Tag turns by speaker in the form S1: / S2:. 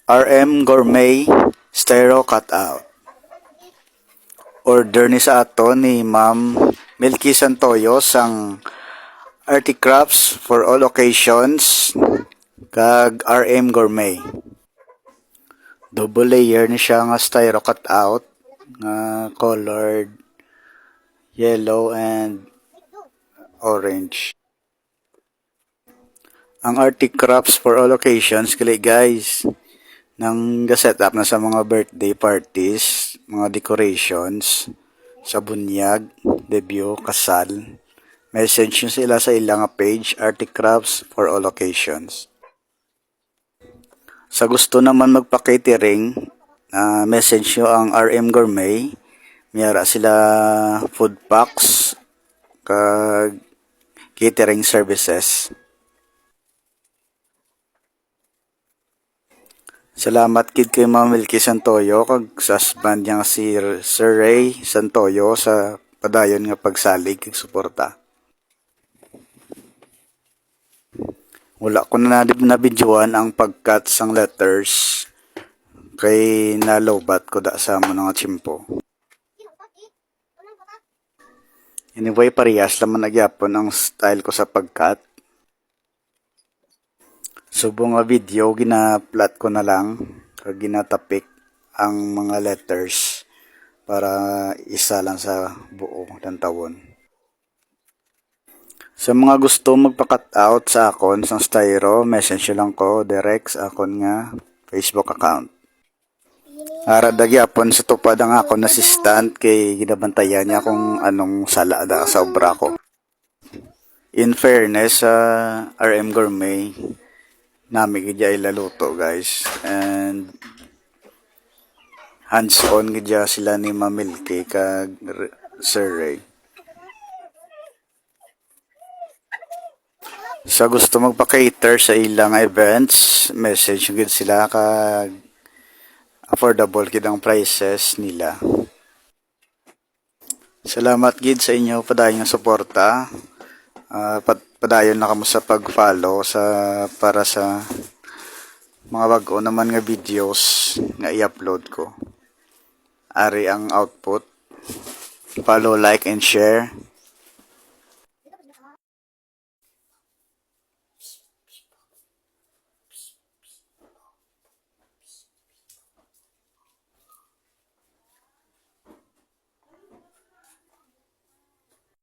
S1: RM Gourmet Styro Cutout. Order ni sa ato ni Ma'am Milky Santoyo sang Arty Crafts for all occasions kag RM Gourmet. Double layer ni siya nga styro cutout nga colored yellow and orange. Ang Arty Crafts for all occasions kali guys nang ga-set up na sa mga birthday parties, mga decorations, sa bunyag, debut, kasal. Message nyo sila sa ilang page, Arty Crafts for all occasions. Sa gusto naman magpa-catering, message nyo ang RM Gourmet. Mayara sila food packs, kag catering services. Salamat kid kay Ma'am Milky Santoyo kag sa husband niya si Sir Ray Santoyo sa padayon nga pagsalig kag suporta. Wala ko na nabidyoan ang pagkat sang letters kay nalobat ko da sa mo nga tsimpo. Anyway, parehas naman nagyapon ang style ko sa pagkat. Subong nga video, gina-plot ko na lang, kag ginatapik ang mga letters para isa lang sa buo ng tawon. Sa mga gusto magpa-cut out sa akon sa styro, message lang ko direct sa akon nga Facebook account. Arad gyapon sa tupad ang akon assistant kay ginabantayan niya kung anong sala da sa obra ko. In fairness sa RM Gourmet, nami gidya ilaluto guys, and hands-on gidya sila ni Ma'am Milky kag Sir Ray. Sa gusto magpa-cater sa ilang events, message gid sila kag affordable gid ang prices nila. Salamat gid sa inyo padayon nga suporta. Padayon na kamo sa pag-follow para sa mga bago naman nga videos nga i-upload ko. Ari ang output. Follow, like, and share.